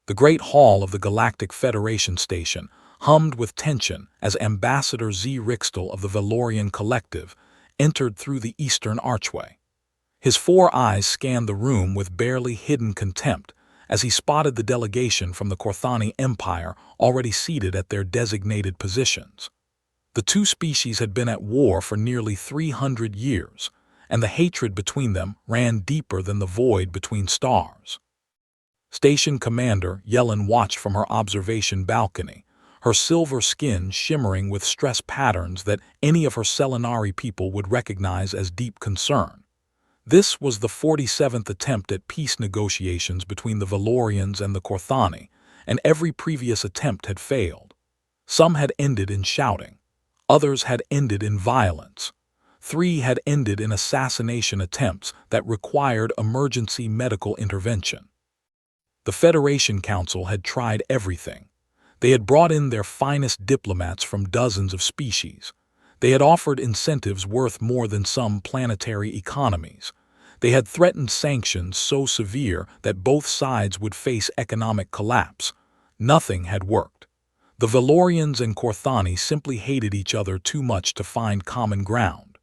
The great hall of the Galactic Federation station hummed with tension as Ambassador Z. Rixtel of the Valorian Collective entered through the eastern archway. His four eyes scanned the room with barely hidden contempt as he spotted the delegation from the Korthani Empire already seated at their designated positions. The two species had been at war for nearly 300 years, and the hatred between them ran deeper than the void between stars. Station Commander Yellen watched from her observation balcony, her silver skin shimmering with stress patterns that any of her Selenari people would recognize as deep concern. This was the 47th attempt at peace negotiations between the Valorians and the Korthani, and every previous attempt had failed. Some had ended in shouting. Others had ended in violence. 3 had ended in assassination attempts that required emergency medical intervention. The Federation Council had tried everything. They had brought in their finest diplomats from dozens of species. They had offered incentives worth more than some planetary economies. They had threatened sanctions so severe that both sides would face economic collapse. Nothing had worked. The Valorians and Korthani simply hated each other too much to find common ground.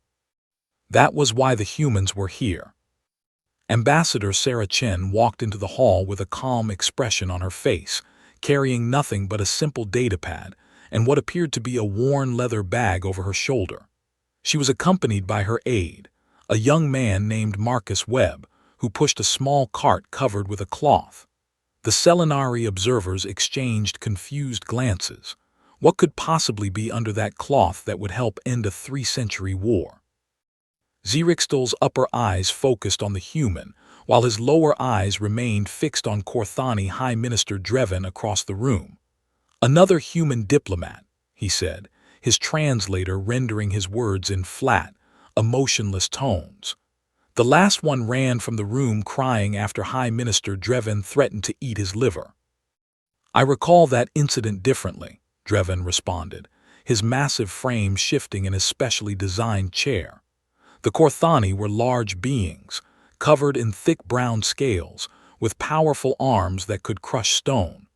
That was why the humans were here. Ambassador Sarah Chen walked into the hall with a calm expression on her face, carrying nothing but a simple datapad and what appeared to be a worn leather bag over her shoulder. She was accompanied by her aide, a young man named Marcus Webb, who pushed a small cart covered with a cloth. The Selenari observers exchanged confused glances. What could possibly be under that cloth that would help end a 3-century war? Zerixtel's upper eyes focused on the human, while his lower eyes remained fixed on Korthani High Minister Dreven across the room. "Another human diplomat," he said, his translator rendering his words in flat, emotionless tones. The last one ran from the room crying after High Minister Dreven threatened to eat his liver. "I recall that incident differently," Dreven responded, his massive frame shifting in his specially designed chair. The Korthani were large beings, covered in thick brown scales, with powerful arms that could crush stone.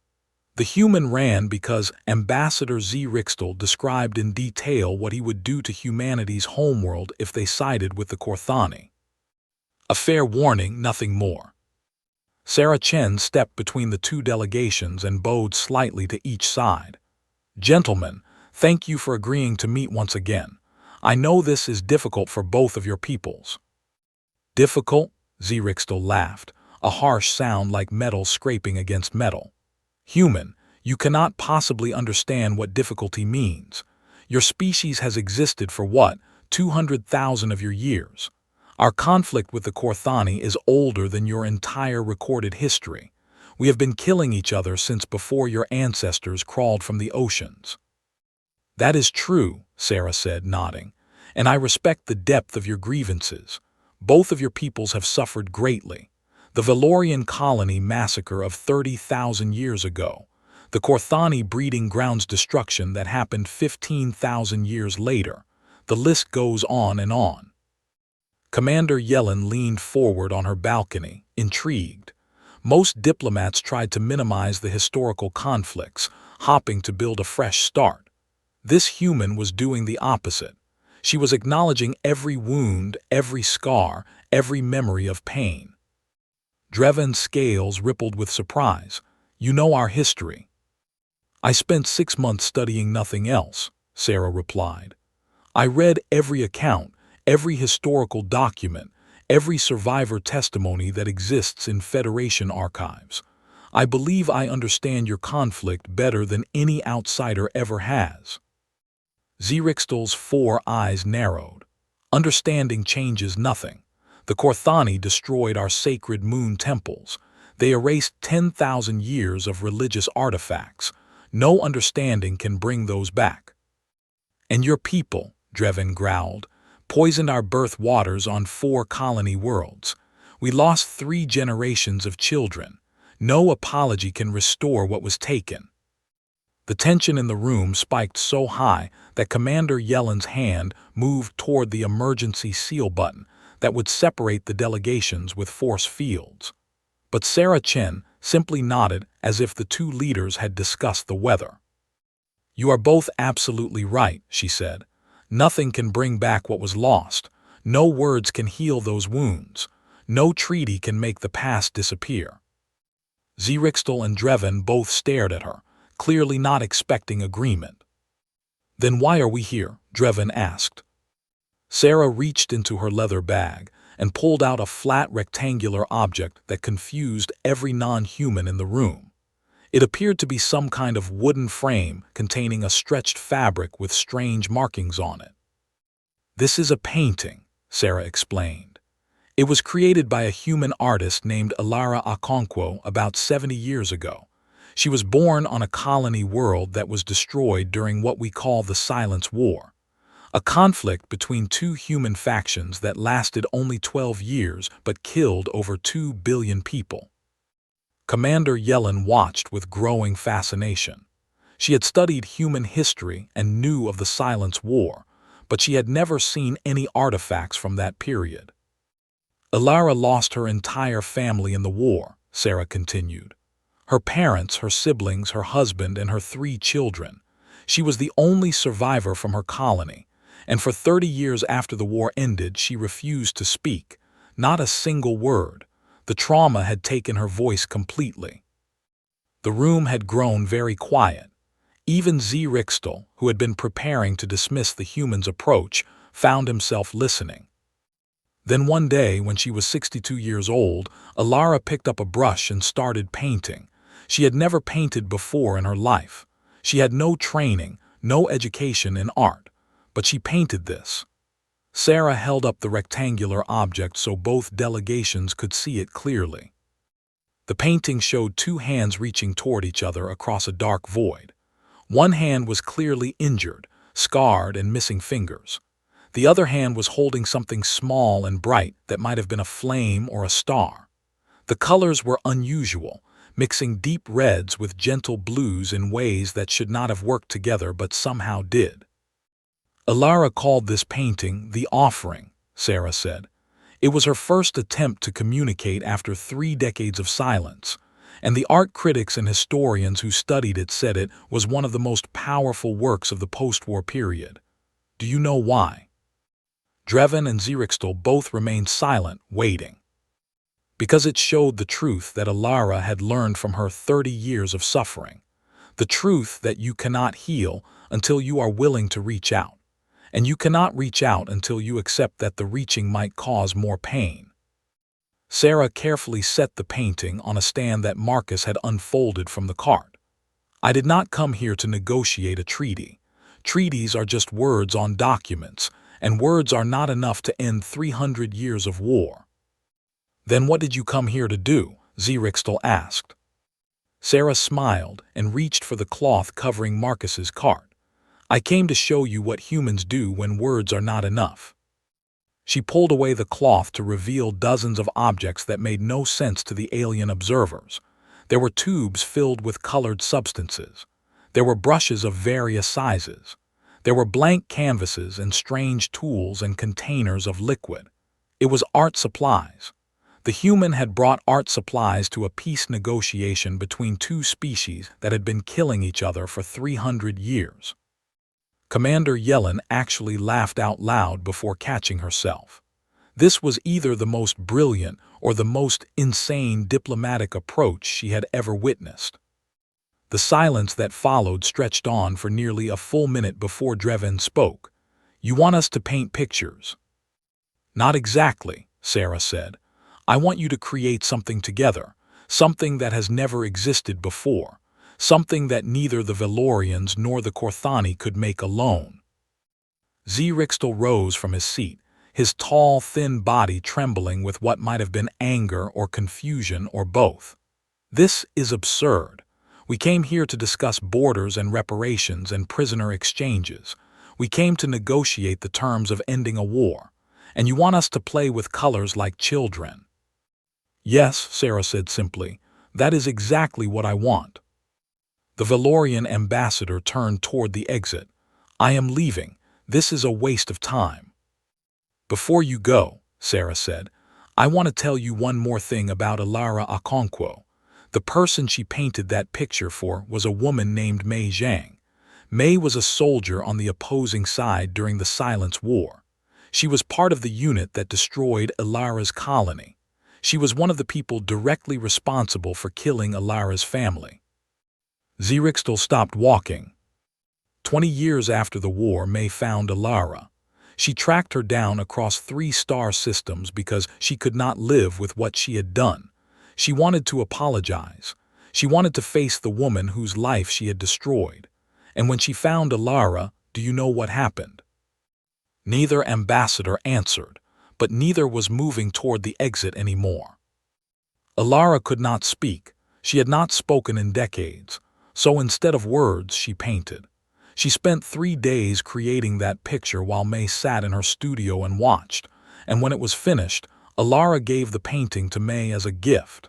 The human ran because Ambassador Z. Rixtel described in detail what he would do to humanity's homeworld if they sided with the Korthani. A fair warning, nothing more. Sarah Chen stepped between the two delegations and bowed slightly to each side. "Gentlemen, thank you for agreeing to meet once again. I know this is difficult for both of your peoples." "Difficult?" Zerixtel laughed, a harsh sound like metal scraping against metal. "Human, you cannot possibly understand what difficulty means. Your species has existed for what, 200,000 of your years? Our conflict with the Korthani is older than your entire recorded history. We have been killing each other since before your ancestors crawled from the oceans." "That is true," Sarah said, nodding, "and I respect the depth of your grievances. Both of your peoples have suffered greatly. The Valorian colony massacre of 30,000 years ago, the Korthani breeding grounds destruction that happened 15,000 years later. The list goes on and on." Commander Yellen leaned forward on her balcony, intrigued. Most diplomats tried to minimize the historical conflicts, hoping to build a fresh start. This human was doing the opposite. She was acknowledging every wound, every scar, every memory of pain. Dreven's scales rippled with surprise. "You know our history." "I spent 6 months studying nothing else," Sarah replied. "I read every account, every historical document, every survivor testimony that exists in Federation archives. I believe I understand your conflict better than any outsider ever has." Zerixtel's 4 eyes narrowed. "Understanding changes nothing. The Korthani destroyed our sacred moon temples. They erased 10,000 years of religious artifacts. No understanding can bring those back." "And your people," Dreven growled, "poisoned our birth waters on 4 colony worlds. We lost 3 generations of children. No apology can restore what was taken." The tension in the room spiked so high that Commander Yellen's hand moved toward the emergency seal button that would separate the delegations with force fields. But Sarah Chen, simply nodded as if the two leaders had discussed the weather. "You are both absolutely right," she said. "Nothing can bring back what was lost. No words can heal those wounds. No treaty can make the past disappear." Zrixtal and Drevin both stared at her, clearly not expecting agreement. "Then why are we here?" Drevin asked. Sarah reached into her leather bag and pulled out a flat rectangular object that confused every non-human in the room. It appeared to be some kind of wooden frame containing a stretched fabric with strange markings on it. "This is a painting," Sarah explained. "It was created by a human artist named Alara Okonkwo about 70 years ago. She was born on a colony world that was destroyed during what we call the Silent War, a conflict between two human factions that lasted only 12 years but killed over 2 billion people." Commander Yellen watched with growing fascination. She had studied human history and knew of the Silent War, but she had never seen any artifacts from that period. "Alara lost her entire family in the war," Sarah continued. "Her parents, her siblings, her husband, and her 3 children. She was the only survivor from her colony, and for 30 years after the war ended, she refused to speak, not a single word. The trauma had taken her voice completely." The room had grown very quiet. Even Zrixtal, who had been preparing to dismiss the human's approach, found himself listening. Then one day, when she was 62 years old, Alara picked up a brush and started painting. She had never painted before in her life. She had no training, no education in art, but she painted this. Sarah held up the rectangular object so both delegations could see it clearly. The painting showed 2 hands reaching toward each other across a dark void. One hand was clearly injured, scarred, and missing fingers. The other hand was holding something small and bright that might have been a flame or a star. The colors were unusual, mixing deep reds with gentle blues in ways that should not have worked together but somehow did. "Alara called this painting the Offering," Sarah said. "It was her first attempt to communicate after 3 decades of silence, and the art critics and historians who studied it said it was one of the most powerful works of the post-war period. Do you know why?" Drevin and Zrixtal both remained silent, waiting. "Because it showed the truth that Alara had learned from her 30 years of suffering. The truth that you cannot heal until you are willing to reach out. And you cannot reach out until you accept that the reaching might cause more pain." Sarah carefully set the painting on a stand that Marcus had unfolded from the cart. "I did not come here to negotiate a treaty. Treaties are just words on documents, and words are not enough to end 300 years of war." "Then what did you come here to do?" Zrixtal asked. Sarah smiled and reached for the cloth covering Marcus's cart. "I came to show you what humans do when words are not enough." She pulled away the cloth to reveal dozens of objects that made no sense to the alien observers. There were tubes filled with colored substances. There were brushes of various sizes. There were blank canvases and strange tools and containers of liquid. It was art supplies. The human had brought art supplies to a peace negotiation between 2 species that had been killing each other for 300 years. Commander Yellen actually laughed out loud before catching herself. This was either the most brilliant or the most insane diplomatic approach she had ever witnessed. The silence that followed stretched on for nearly a full minute before Drevin spoke. "You want us to paint pictures?" "Not exactly," Sarah said. "I want you to create something together, something that has never existed before. Something that neither the Valorians nor the Korthani could make alone." Zrixtal rose from his seat, his tall, thin body trembling with what might have been anger or confusion or both. "This is absurd. We came here to discuss borders and reparations and prisoner exchanges. We came to negotiate the terms of ending a war, and you want us to play with colors like children." "Yes," Sarah said simply, "that is exactly what I want." The Valorian ambassador turned toward the exit. "I am leaving. This is a waste of time." "Before you go," Sarah said, "I want to tell you one more thing about Alara Okonkwo. The person she painted that picture for was a woman named Mei Zhang. Mei was a soldier on the opposing side during the Silence War. She was part of the unit that destroyed Ilara's colony. She was one of the people directly responsible for killing Ilara's family. Zerixtal stopped walking. 20 years after the war, Mei found Ilara. She tracked her down across 3 star systems because she could not live with what she had done. She wanted to apologize. She wanted to face the woman whose life she had destroyed. And when she found Ilara, do you know what happened? Neither ambassador answered, but neither was moving toward the exit anymore. Ilara could not speak. She had not spoken in decades. So instead of words, she painted. She spent 3 days creating that picture while Mei sat in her studio and watched, and when it was finished, Ilara gave the painting to Mei as a gift.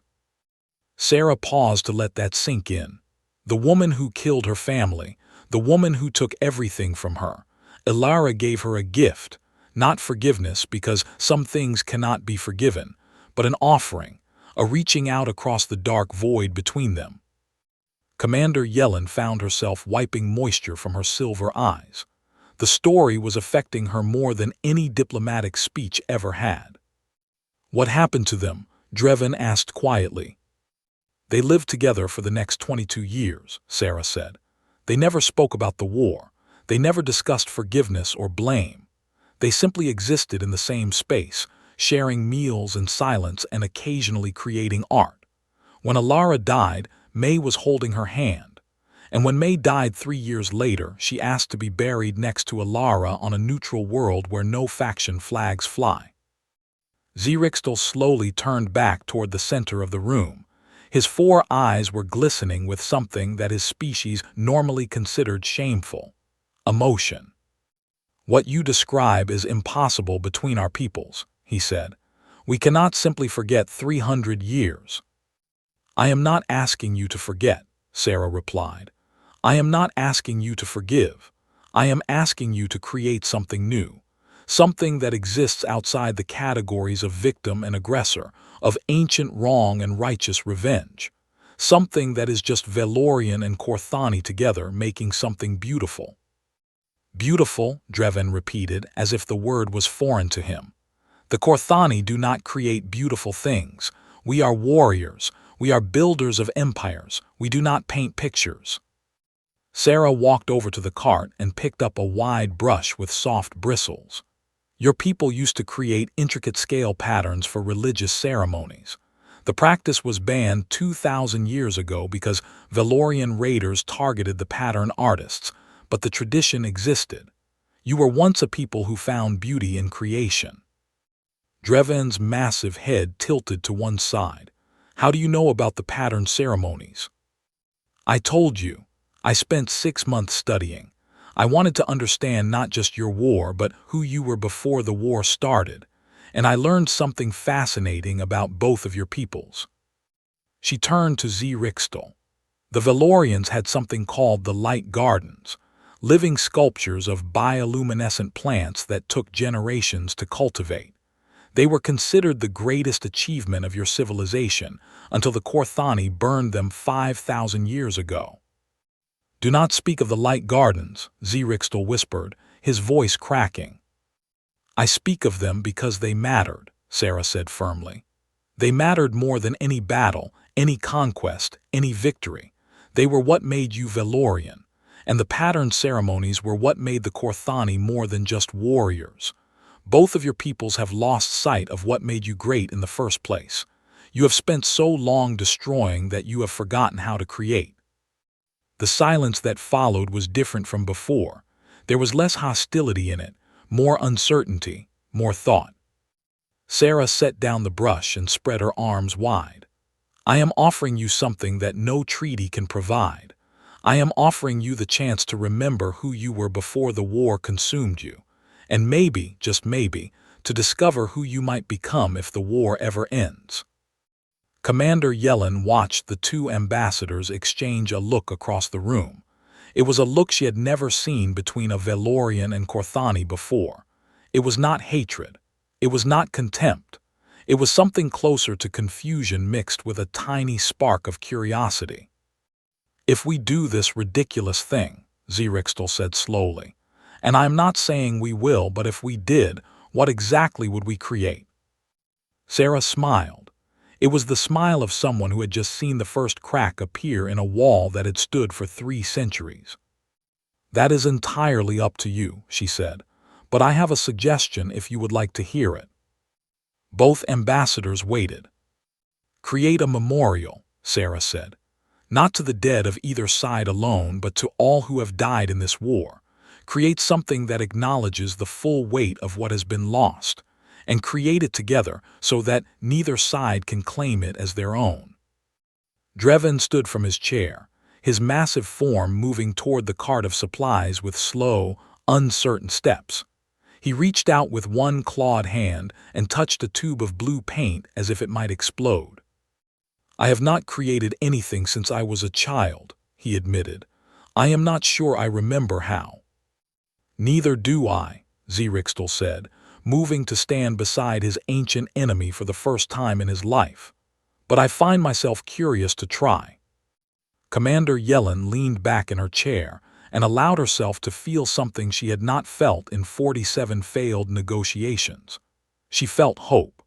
Sarah paused to let that sink in. The woman who killed her family, the woman who took everything from her, Ilara gave her a gift, not forgiveness because some things cannot be forgiven, but an offering, a reaching out across the dark void between them. Commander Yellen found herself wiping moisture from her silver eyes. The story was affecting her more than any diplomatic speech ever had. What happened to them? Drevin asked quietly. They lived together for the next 22 years, Sarah said. They never spoke about the war. They never discussed forgiveness or blame. They simply existed in the same space, sharing meals in silence and occasionally creating art. When Ilara died, Mei was holding her hand. And when Mei died 3 years later, she asked to be buried next to Ilara on a neutral world where no faction flags fly. Zerixtal slowly turned back toward the center of the room. His 4 eyes were glistening with something that his species normally considered shameful: emotion. What you describe is impossible between our peoples, he said. We cannot simply forget 300 years. I am not asking you to forget, Sarah replied. I am not asking you to forgive. I am asking you to create something new, something that exists outside the categories of victim and aggressor, of ancient wrong and righteous revenge, something that is just Velorian and Korthani together making something beautiful. Beautiful, Drevin repeated, as if the word was foreign to him. The Korthani do not create beautiful things. We are warriors. We are builders of empires. We do not paint pictures. Sarah walked over to the cart and picked up a wide brush with soft bristles. Your people used to create intricate scale patterns for religious ceremonies. The practice was banned 2,000 years ago because Velorian raiders targeted the pattern artists, but the tradition existed. You were once a people who found beauty in creation. Drevin's massive head tilted to one side. How do you know about the pattern ceremonies? I told you. I spent 6 months studying. I wanted to understand not just your war, but who you were before the war started. And I learned something fascinating about both of your peoples. She turned to Zerixtal. The Velorians had something called the Light Gardens, living sculptures of bioluminescent plants that took generations to cultivate. They were considered the greatest achievement of your civilization until the Korthani burned them 5,000 years ago. Do not speak of the Light Gardens, Zerixtal whispered, his voice cracking. I speak of them because they mattered, Sarah said firmly. They mattered more than any battle, any conquest, any victory. They were what made you Velorian, and the pattern ceremonies were what made the Korthani more than just warriors. Both of your peoples have lost sight of what made you great in the first place. You have spent so long destroying that you have forgotten how to create. The silence that followed was different from before. There was less hostility in it, more uncertainty, more thought. Sarah set down the brush and spread her arms wide. I am offering you something that no treaty can provide. I am offering you the chance to remember who you were before the war consumed you. And maybe, just maybe, to discover who you might become if the war ever ends. Commander Yellen watched the 2 ambassadors exchange a look across the room. It was a look she had never seen between a Velorian and Korthani before. It was not hatred. It was not contempt. It was something closer to confusion mixed with a tiny spark of curiosity. "If we do this ridiculous thing," Zrixtal said slowly, "and I'm not saying we will, but if we did, what exactly would we create?" Sarah smiled. It was the smile of someone who had just seen the first crack appear in a wall that had stood for 3 centuries. "That is entirely up to you," she said, "but I have a suggestion if you would like to hear it." Both ambassadors waited. "Create a memorial," Sarah said, "not to the dead of either side alone, but to all who have died in this war. Create something that acknowledges the full weight of what has been lost, and create it together so that neither side can claim it as their own." Drevin stood from his chair, his massive form moving toward the cart of supplies with slow, uncertain steps. He reached out with one clawed hand and touched a tube of blue paint as if it might explode. "I have not created anything since I was a child," he admitted. "I am not sure I remember how." "Neither do I," Zrixtal said, moving to stand beside his ancient enemy for the first time in his life. "But I find myself curious to try." Commander Yellen leaned back in her chair and allowed herself to feel something she had not felt in 47 failed negotiations. She felt hope.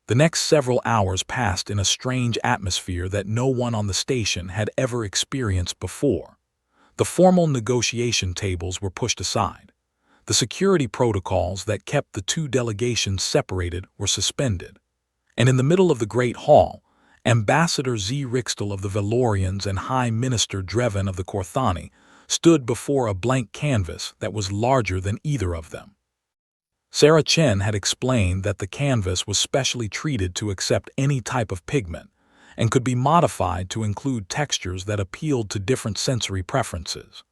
The next several hours passed in a strange atmosphere that no one on the station had ever experienced before. The formal negotiation tables were pushed aside. The security protocols that kept the 2 delegations separated were suspended. And in the middle of the Great Hall, Ambassador Zrixtal of the Valorians and High Minister Drevin of the Korthani stood before a blank canvas that was larger than either of them. Sarah Chen had explained that the canvas was specially treated to accept any type of pigment and could be modified to include textures that appealed to different sensory preferences.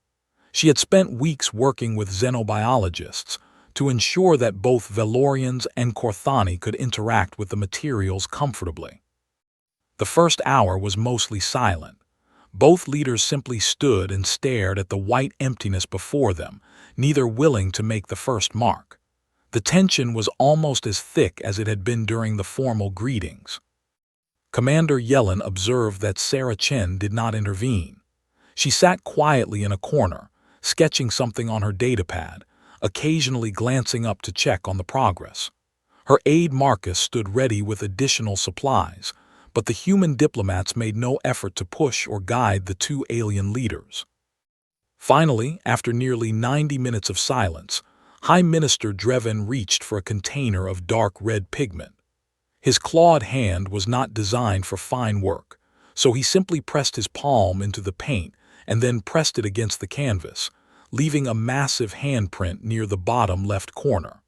She had spent weeks working with xenobiologists to ensure that both Valorians and Korthani could interact with the materials comfortably. The first hour was mostly silent. Both leaders simply stood and stared at the white emptiness before them, neither willing to make the first mark. The tension was almost as thick as it had been during the formal greetings. Commander Yellen observed that Sarah Chen did not intervene. She sat quietly in a corner, sketching something on her datapad, occasionally glancing up to check on the progress. Her aide Marcus stood ready with additional supplies, but the human diplomats made no effort to push or guide the 2 alien leaders. Finally, after nearly 90 minutes of silence, High Minister Drevin reached for a container of dark red pigment. His clawed hand was not designed for fine work, so he simply pressed his palm into the paint and then pressed it against the canvas, leaving a massive handprint near the bottom left corner.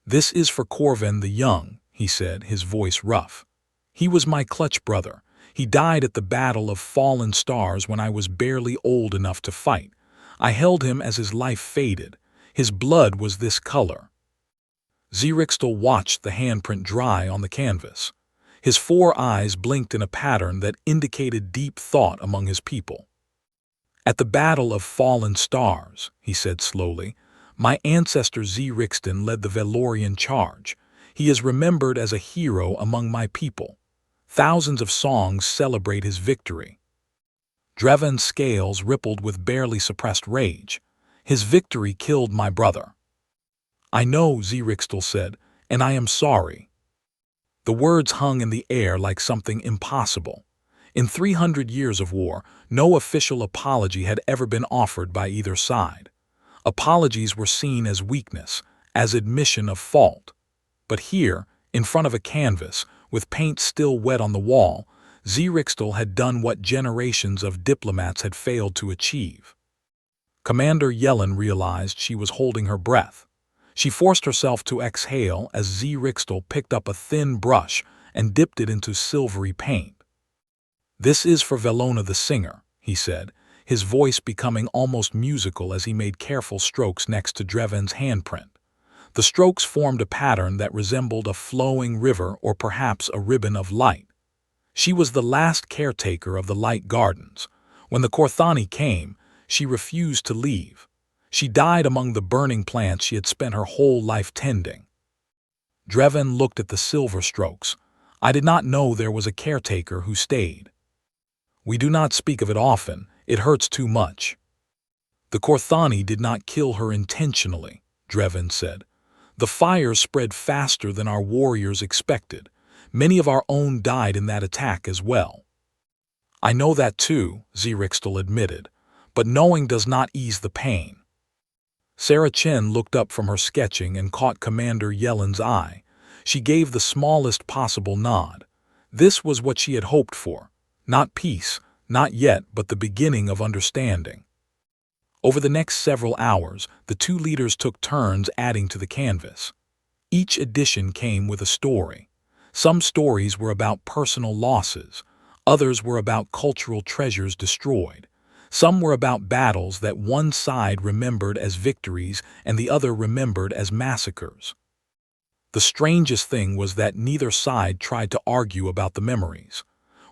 "This is for Corvin the Young," he said, his voice rough. "He was my clutch brother. He died at the Battle of Fallen Stars when I was barely old enough to fight. I held him as his life faded. His blood was this color." Zrixtal watched the handprint dry on the canvas. His 4 eyes blinked in a pattern that indicated deep thought among his people. "At the Battle of Fallen Stars," he said slowly, "my ancestor Zrixtan led the Valorian charge. He is remembered as a hero among my people. Thousands of songs celebrate his victory." Drevin's scales rippled with barely suppressed rage. "His victory killed my brother." "I know," Zrixtal said, "and I am sorry." The words hung in the air like something impossible. In 300 years of war, no official apology had ever been offered by either side. Apologies were seen as weakness, as admission of fault. But here, in front of a canvas, with paint still wet on the wall, Zrixtal had done what generations of diplomats had failed to achieve. Commander Yellen realized she was holding her breath. She forced herself to exhale as Zrixtal picked up a thin brush and dipped it into silvery paint. "This is for Velona the singer," he said, his voice becoming almost musical as he made careful strokes next to Drevin's handprint. The strokes formed a pattern that resembled a flowing river or perhaps a ribbon of light. She was the last caretaker of the Light Gardens. When the Korthani came, she refused to leave. She died among the burning plants she had spent her whole life tending. Dreven looked at the silver strokes. I did not know there was a caretaker who stayed. We do not speak of it often. It hurts too much. The Korthani did not kill her intentionally, Dreven said. The fire spread faster than our warriors expected. Many of our own died in that attack as well. I know that too, Zrixtal admitted, but knowing does not ease the pain. Sarah Chen looked up from her sketching and caught Commander Yellen's eye. She gave the smallest possible nod. This was what she had hoped for. Not peace, not yet, but the beginning of understanding. Over the next several hours, the two leaders took turns adding to the canvas. Each edition came with a story. Some stories were about personal losses. Others were about cultural treasures destroyed. Some were about battles that one side remembered as victories and the other remembered as massacres. The strangest thing was that neither side tried to argue about the memories.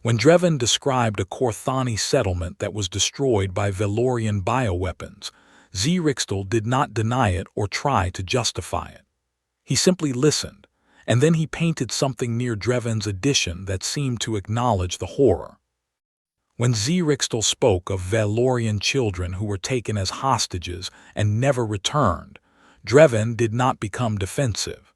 When Dreven described a Korthani settlement that was destroyed by Velorian bioweapons, Zrixtal did not deny it or try to justify it. He simply listened, and then he painted something near Dreven's edition that seemed to acknowledge the horror. When Zrixtal spoke of Velorian children who were taken as hostages and never returned, Dreven did not become defensive.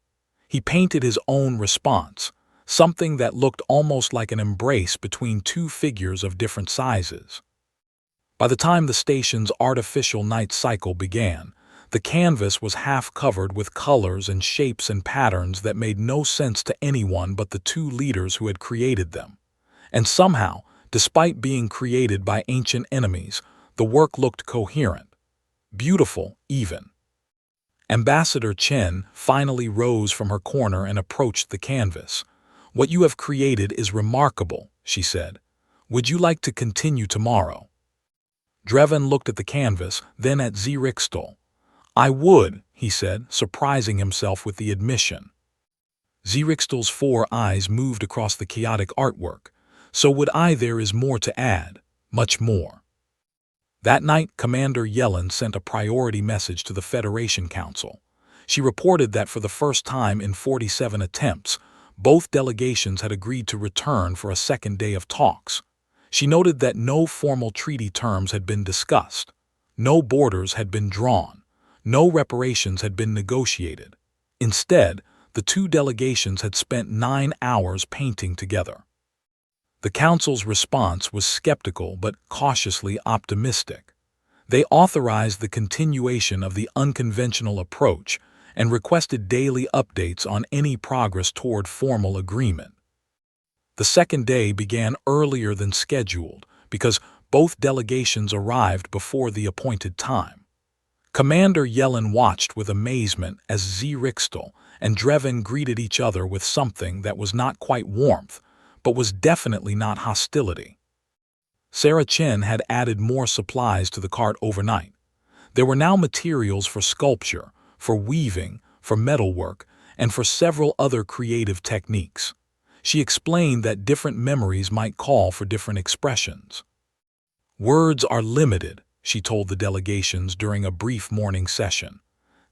He painted his own response, something that looked almost like an embrace between two figures of different sizes. By the time the station's artificial night cycle began, the canvas was half covered with colors and shapes and patterns that made no sense to anyone but the two leaders who had created them. And somehow, despite being created by ancient enemies, the work looked coherent. Beautiful, even. Ambassador Chen finally rose from her corner and approached the canvas. "What you have created is remarkable," she said. "Would you like to continue tomorrow?" Dreven looked at the canvas, then at Zrixtal. "I would," he said, surprising himself with the admission. Zrixtal's four eyes moved across the chaotic artwork. "So would I. There is more to add, much more." That night, Commander Yellen sent a priority message to the Federation Council. She reported that for the first time in 47 attempts, both delegations had agreed to return for a second day of talks. She noted that no formal treaty terms had been discussed, no borders had been drawn, no reparations had been negotiated. Instead, the two delegations had spent 9 hours painting together. The Council's response was skeptical but cautiously optimistic. They authorized the continuation of the unconventional approach and requested daily updates on any progress toward formal agreement. The second day began earlier than scheduled because both delegations arrived before the appointed time. Commander Yellen watched with amazement as Zrixtal and Dreven greeted each other with something that was not quite warmth, but was definitely not hostility. Sarah Chen had added more supplies to the cart overnight. There were now materials for sculpture, for weaving, for metalwork, and for several other creative techniques. She explained that different memories might call for different expressions. "Words are limited," she told the delegations during a brief morning session.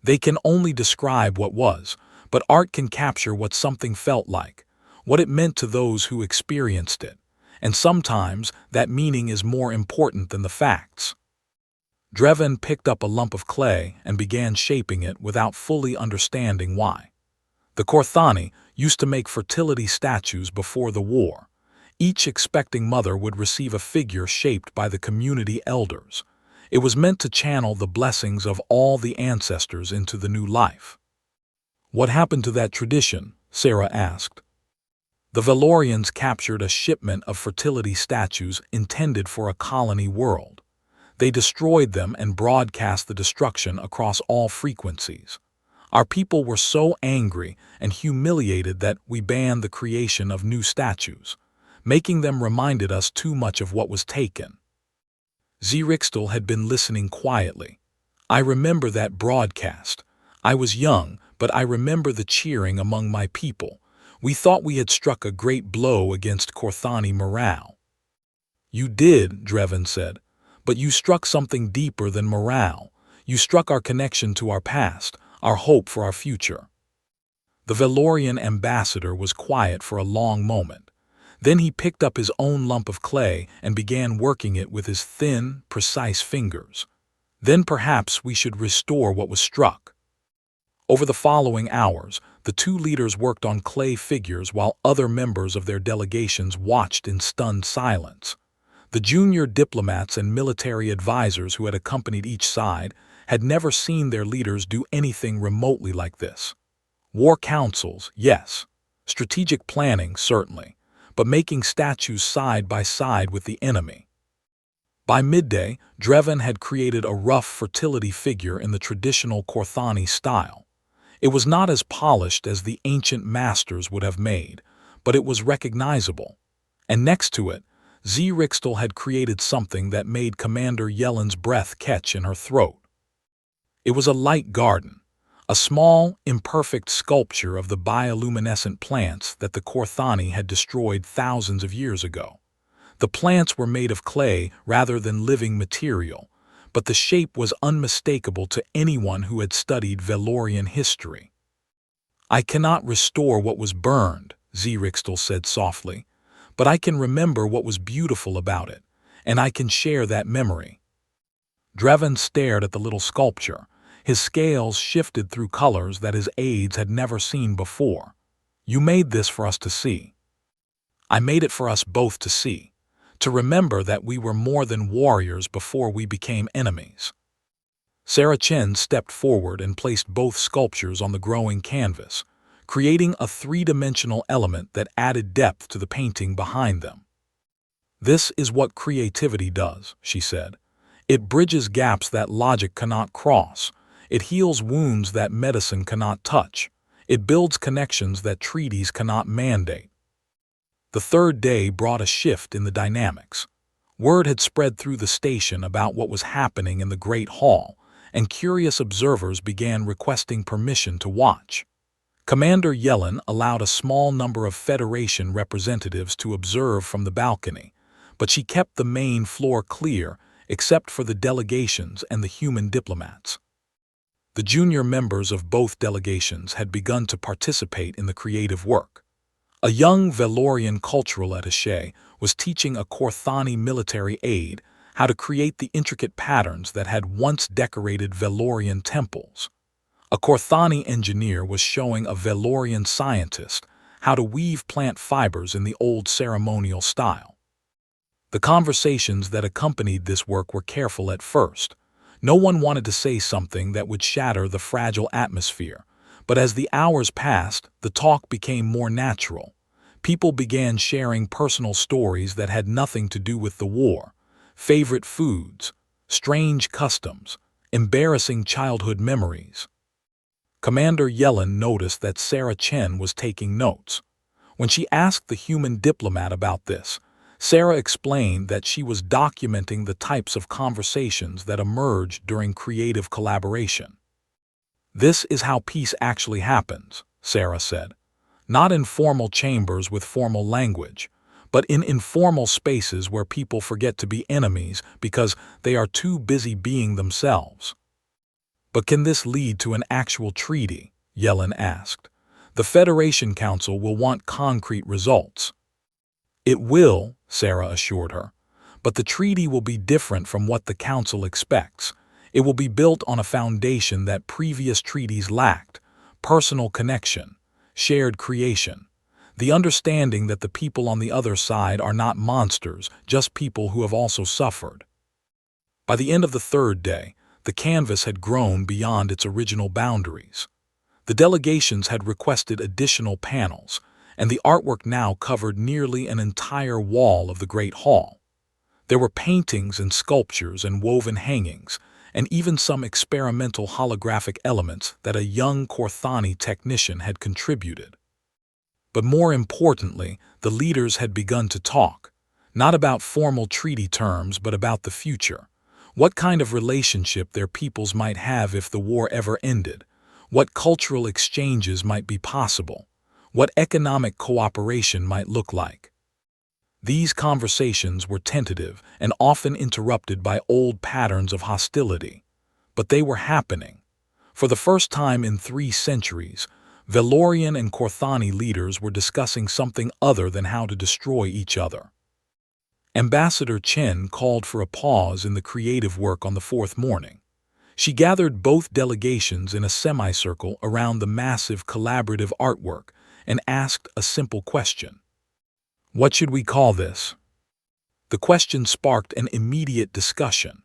"They can only describe what was, but art can capture what something felt like, what it meant to those who experienced it, and sometimes that meaning is more important than the facts." Dreven picked up a lump of clay and began shaping it without fully understanding why. The Korthani used to make fertility statues before the war. Each expecting mother would receive a figure shaped by the community elders. It was meant to channel the blessings of all the ancestors into the new life. "What happened to that tradition?" Sarah asked. The Velorians captured a shipment of fertility statues intended for a colony world. They destroyed them and broadcast the destruction across all frequencies. Our people were so angry and humiliated that we banned the creation of new statues. Making them reminded us too much of what was taken. Zrixtal had been listening quietly. "I remember that broadcast. I was young, but I remember the cheering among my people. We thought we had struck a great blow against Korthani morale." "You did," Dreven said, "but you struck something deeper than morale. You struck our connection to our past, our hope for our future." The Valorian ambassador was quiet for a long moment. Then he picked up his own lump of clay and began working it with his thin, precise fingers. Then perhaps we should restore what was struck. Over the following hours, the two leaders worked on clay figures while other members of their delegations watched in stunned silence. The junior diplomats and military advisors who had accompanied each side had never seen their leaders do anything remotely like this. War councils, yes. Strategic planning, certainly. But making statues side by side with the enemy. By midday, Dreven had created a rough fertility figure in the traditional Korthani style. It was not as polished as the ancient masters would have made, but it was recognizable. And next to it, Rixtel had created something that made Commander Yellen's breath catch in her throat. It was a light garden, a small, imperfect sculpture of the bioluminescent plants that the Korthani had destroyed thousands of years ago. The plants were made of clay rather than living material, but the shape was unmistakable to anyone who had studied Valorian history. "I cannot restore what was burned," Rixtel said softly, "but I can remember what was beautiful about it, and I can share that memory." Dreven stared at the little sculpture. His scales shifted through colors that his aides had never seen before. "You made this for us to see." "I made it for us both to see, to remember that we were more than warriors before we became enemies." Sarah Chen stepped forward and placed both sculptures on the growing canvas, creating a three-dimensional element that added depth to the painting behind them. "This is what creativity does," she said. "It bridges gaps that logic cannot cross. It heals wounds that medicine cannot touch. It builds connections that treaties cannot mandate." The third day brought a shift in the dynamics. Word had spread through the station about what was happening in the Great Hall, and curious observers began requesting permission to watch. Commander Yellen allowed a small number of Federation representatives to observe from the balcony, but she kept the main floor clear except for the delegations and the human diplomats. The junior members of both delegations had begun to participate in the creative work. A young Valorian cultural attaché was teaching a Korthani military aide how to create the intricate patterns that had once decorated Valorian temples. A Korthani engineer was showing a Valorian scientist how to weave plant fibers in the old ceremonial style. The conversations that accompanied this work were careful at first. No one wanted to say something that would shatter the fragile atmosphere, but as the hours passed, the talk became more natural. People began sharing personal stories that had nothing to do with the war, favorite foods, strange customs, embarrassing childhood memories. Commander Yellen noticed that Sarah Chen was taking notes. When she asked the human diplomat about this, Sarah explained that she was documenting the types of conversations that emerged during creative collaboration. "This is how peace actually happens," Sarah said. "Not in formal chambers with formal language, but in informal spaces where people forget to be enemies because they are too busy being themselves." "But can this lead to an actual treaty?" Yellen asked. "The Federation Council will want concrete results." "It will," Sarah assured her, "but the treaty will be different from what the Council expects. It will be built on a foundation that previous treaties lacked: personal connection, shared creation, the understanding that the people on the other side are not monsters, just people who have also suffered." By the end of the third day, the canvas had grown beyond its original boundaries. The delegations had requested additional panels, and the artwork now covered nearly an entire wall of the Great Hall. There were paintings and sculptures and woven hangings, and even some experimental holographic elements that a young Korthani technician had contributed. But more importantly, the leaders had begun to talk, not about formal treaty terms but about the future. What kind of relationship their peoples might have if the war ever ended, what cultural exchanges might be possible, what economic cooperation might look like. These conversations were tentative and often interrupted by old patterns of hostility, but they were happening. For the first time in 3 centuries, Valorian and Korthani leaders were discussing something other than how to destroy each other. Ambassador Chen called for a pause in the creative work on the fourth morning. She gathered both delegations in a semicircle around the massive collaborative artwork and asked a simple question. What should we call this? The question sparked an immediate discussion.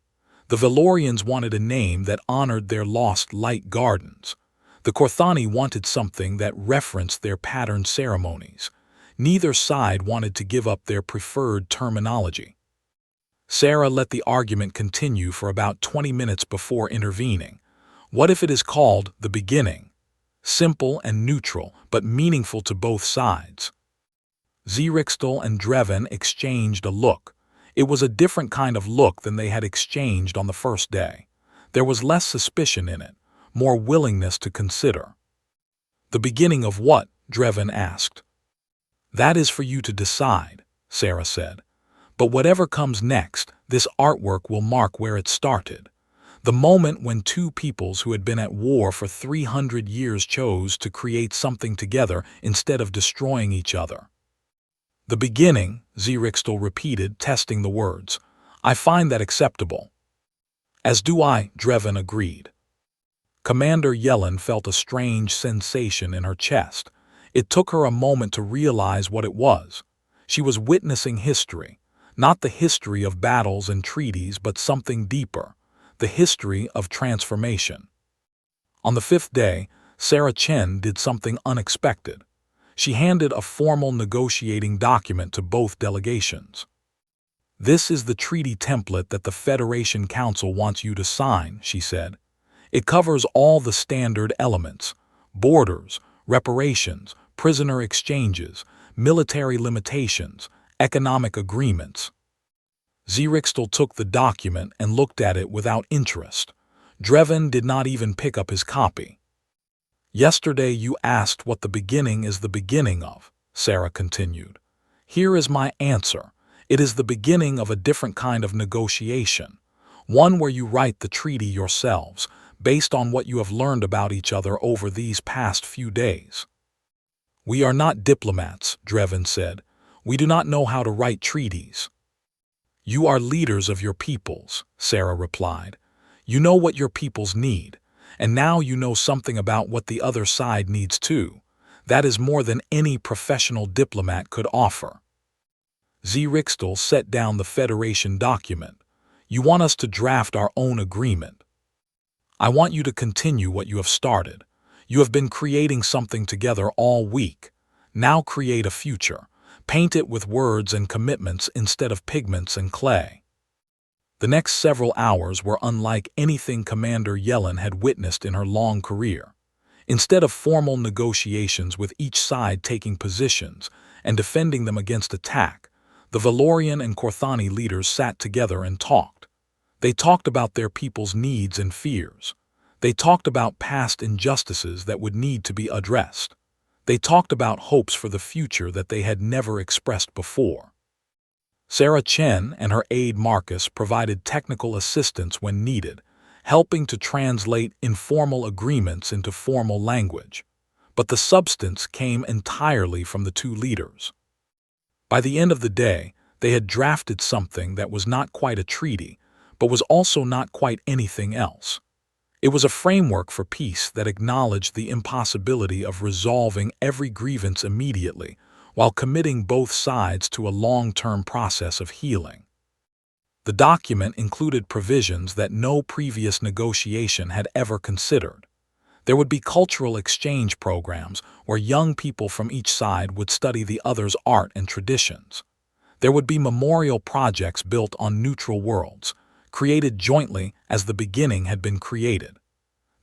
The Valorians wanted a name that honored their lost light gardens. The Korthani wanted something that referenced their patterned ceremonies. Neither side wanted to give up their preferred terminology. Sarah let the argument continue for about 20 minutes before intervening. What if it is called The Beginning? Simple and neutral, but meaningful to both sides. Zrixtal and Dreven exchanged a look. It was a different kind of look than they had exchanged on the first day. There was less suspicion in it, more willingness to consider. The beginning of what? Dreven asked. That is for you to decide, Sarah said. But whatever comes next, this artwork will mark where it started. The moment when two peoples who had been at war for 300 years chose to create something together instead of destroying each other. The beginning, Zrixtal repeated, testing the words. I find that acceptable. As do I, Dreven agreed. Commander Yellen felt a strange sensation in her chest. It took her a moment to realize what it was. She was witnessing history, not the history of battles and treaties, but something deeper, the history of transformation. On the fifth day, Sarah Chen did something unexpected. She handed a formal negotiating document to both delegations. This is the treaty template that the Federation Council wants you to sign, she said. It covers all the standard elements: borders, reparations, prisoner exchanges, military limitations, economic agreements. Zrixtal took the document and looked at it without interest. Dreven did not even pick up his copy. Yesterday you asked what the beginning is the beginning of, Sarah continued. Here is my answer. It is the beginning of a different kind of negotiation, one where you write the treaty yourselves, based on what you have learned about each other over these past few days. We are not diplomats, Dreven said. We do not know how to write treaties. You are leaders of your peoples, Sarah replied. You know what your peoples need, and now you know something about what the other side needs too. That is more than any professional diplomat could offer. Zrixtal set down the Federation document. You want us to draft our own agreement. I want you to continue what you have started. You have been creating something together all week. Now create a future. Paint it with words and commitments instead of pigments and clay. The next several hours were unlike anything Commander Yellen had witnessed in her long career. Instead of formal negotiations with each side taking positions and defending them against attack, the Valorian and Korthani leaders sat together and talked. They talked about their people's needs and fears. They talked about past injustices that would need to be addressed. They talked about hopes for the future that they had never expressed before. Sarah Chen and her aide Marcus provided technical assistance when needed, helping to translate informal agreements into formal language. But the substance came entirely from the two leaders. By the end of the day, they had drafted something that was not quite a treaty, but was also not quite anything else. It was a framework for peace that acknowledged the impossibility of resolving every grievance immediately, while committing both sides to a long-term process of healing. The document included provisions that no previous negotiation had ever considered. There would be cultural exchange programs where young people from each side would study the other's art and traditions. There would be memorial projects built on neutral worlds, created jointly as the beginning had been created.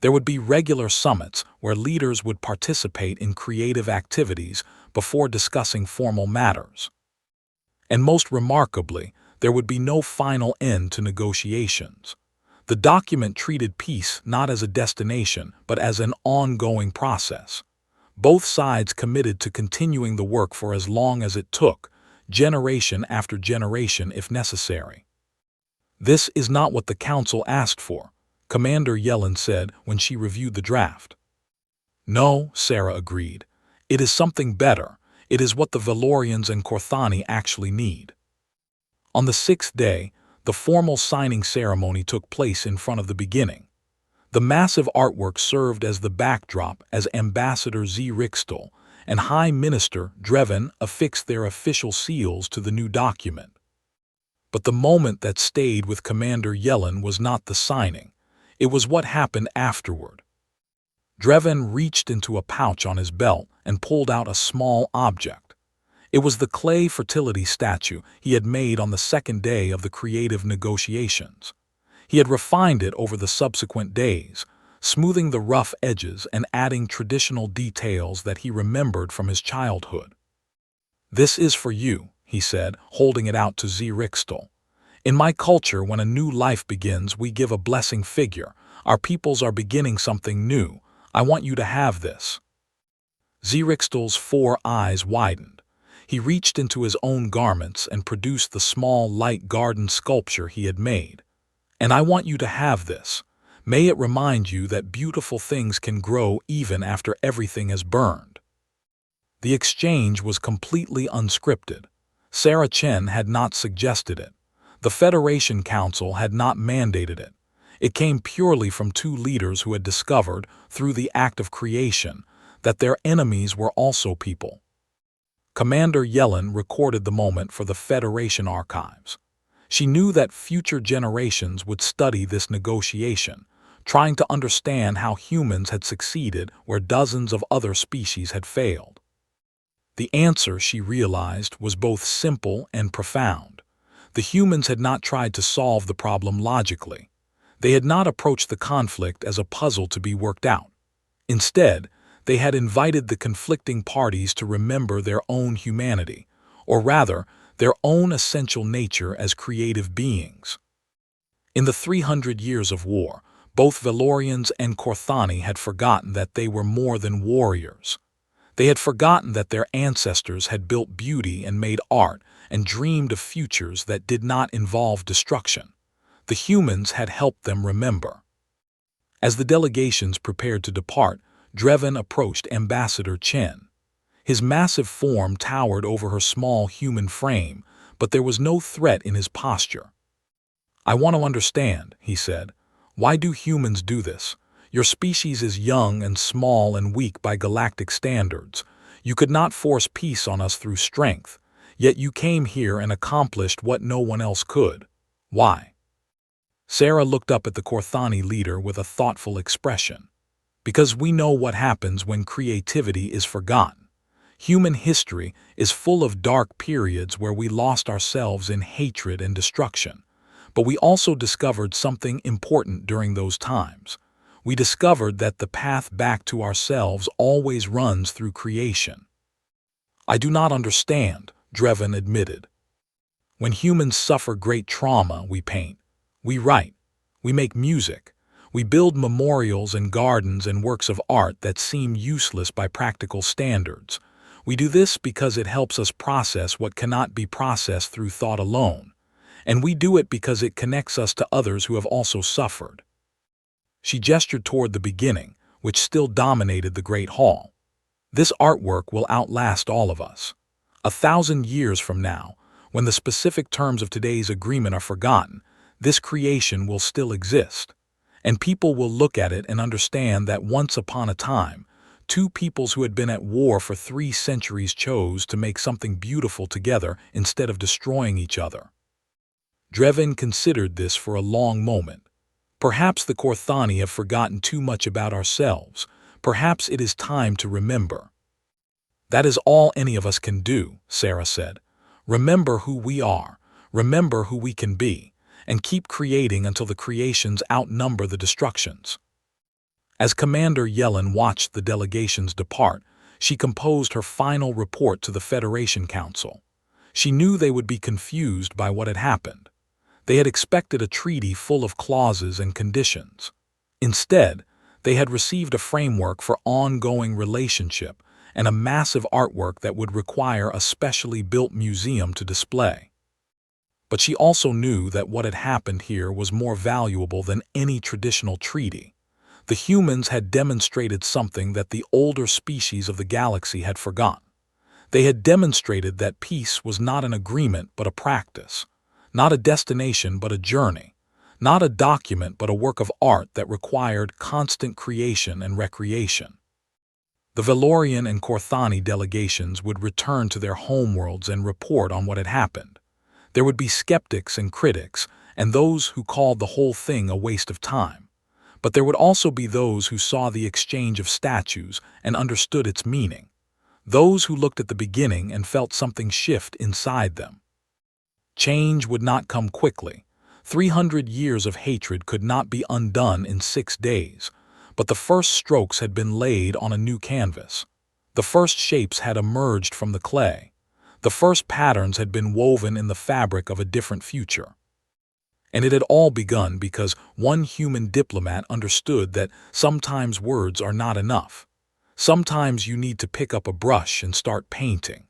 There would be regular summits where leaders would participate in creative activities before discussing formal matters. And most remarkably, there would be no final end to negotiations. The document treated peace not as a destination, but as an ongoing process. Both sides committed to continuing the work for as long as it took, generation after generation if necessary. This is not what the Council asked for, Commander Yellen said when she reviewed the draft. No, Sarah agreed. It is something better. It is what the Valorians and Corthani actually need. On the sixth day, the formal signing ceremony took place in front of the beginning. The massive artwork served as the backdrop as Ambassador Z. Rixtel and High Minister Dreven affixed their official seals to the new document. But the moment that stayed with Commander Yellen was not the signing. It was what happened afterward. Dreven reached into a pouch on his belt and pulled out a small object. It was the clay fertility statue he had made on the second day of the creative negotiations. He had refined it over the subsequent days, smoothing the rough edges and adding traditional details that he remembered from his childhood. "This is for you," he said, holding it out to Z. Rixtel. "In my culture, when a new life begins, we give a blessing figure. Our peoples are beginning something new. I want you to have this." Z. Rixtel's 4 eyes widened. He reached into his own garments and produced the small, light garden sculpture he had made. "And I want you to have this. May it remind you that beautiful things can grow even after everything has burned." The exchange was completely unscripted. Sarah Chen had not suggested it. The Federation Council had not mandated it. It came purely from 2 leaders who had discovered, through the act of creation, that their enemies were also people. Commander Yellen recorded the moment for the Federation archives. She knew that future generations would study this negotiation, trying to understand how humans had succeeded where dozens of other species had failed. The answer, she realized, was both simple and profound. The humans had not tried to solve the problem logically. They had not approached the conflict as a puzzle to be worked out. Instead, they had invited the conflicting parties to remember their own humanity, or rather, their own essential nature as creative beings. In the 300 years of war, both Valorians and Corthani had forgotten that they were more than warriors. They had forgotten that their ancestors had built beauty and made art and dreamed of futures that did not involve destruction. The humans had helped them remember. As the delegations prepared to depart, Dreven approached Ambassador Chen. His massive form towered over her small human frame, but there was no threat in his posture. "I want to understand," he said. "Why do humans do this? Your species is young and small and weak by galactic standards. You could not force peace on us through strength, yet you came here and accomplished what no one else could. Why?" Sarah looked up at the Corthani leader with a thoughtful expression. "Because we know what happens when creativity is forgotten. Human history is full of dark periods where we lost ourselves in hatred and destruction. But we also discovered something important during those times. We discovered that the path back to ourselves always runs through creation." "I do not understand," Dreven admitted. "When humans suffer great trauma, we paint. We write. We make music. We build memorials and gardens and works of art that seem useless by practical standards. We do this because it helps us process what cannot be processed through thought alone. And we do it because it connects us to others who have also suffered." She gestured toward the beginning, which still dominated the Great Hall. "This artwork will outlast all of us. 1,000 years from now, when the specific terms of today's agreement are forgotten, this creation will still exist. And people will look at it and understand that once upon a time, 2 peoples who had been at war for 3 centuries chose to make something beautiful together instead of destroying each other." Dreven considered this for a long moment. "Perhaps the Corthani have forgotten too much about ourselves. Perhaps it is time to remember." "That is all any of us can do," Sarah said. "Remember who we are, remember who we can be, and keep creating until the creations outnumber the destructions." As Commander Yellen watched the delegations depart, she composed her final report to the Federation Council. She knew they would be confused by what had happened. They had expected a treaty full of clauses and conditions. Instead, they had received a framework for ongoing relationship and a massive artwork that would require a specially built museum to display. But she also knew that what had happened here was more valuable than any traditional treaty. The humans had demonstrated something that the older species of the galaxy had forgotten. They had demonstrated that peace was not an agreement but a practice, not a destination but a journey, not a document but a work of art that required constant creation and recreation. The Valorian and Corthani delegations would return to their homeworlds and report on what had happened. There would be skeptics and critics, and those who called the whole thing a waste of time. But there would also be those who saw the exchange of statues and understood its meaning. Those who looked at the beginning and felt something shift inside them. Change would not come quickly. 300 years of hatred could not be undone in 6 days, but the first strokes had been laid on a new canvas. The first shapes had emerged from the clay. The first patterns had been woven in the fabric of a different future. And it had all begun because one human diplomat understood that sometimes words are not enough. Sometimes you need to pick up a brush and start painting.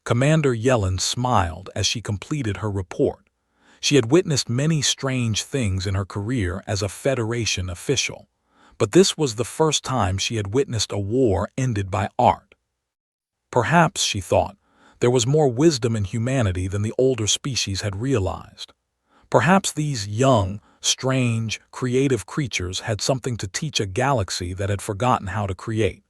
Commander Yellen smiled as she completed her report. She had witnessed many strange things in her career as a Federation official, but this was the first time she had witnessed a war ended by art. Perhaps, she thought, there was more wisdom in humanity than the older species had realized. Perhaps these young, strange, creative creatures had something to teach a galaxy that had forgotten how to create.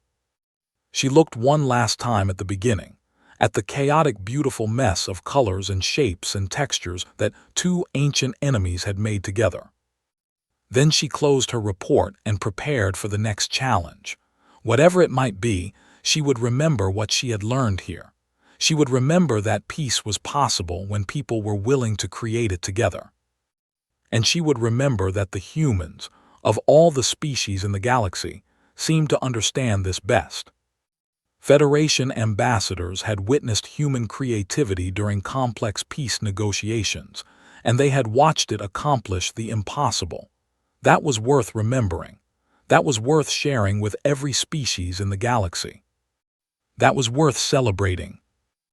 She looked one last time at the beginning, at the chaotic, beautiful mess of colors and shapes and textures that two ancient enemies had made together. Then she closed her report and prepared for the next challenge. Whatever it might be, she would remember what she had learned here. She would remember that peace was possible when people were willing to create it together. And she would remember that the humans, of all the species in the galaxy, seemed to understand this best. Federation ambassadors had witnessed human creativity during complex peace negotiations, and they had watched it accomplish the impossible. That was worth remembering. That was worth sharing with every species in the galaxy. That was worth celebrating,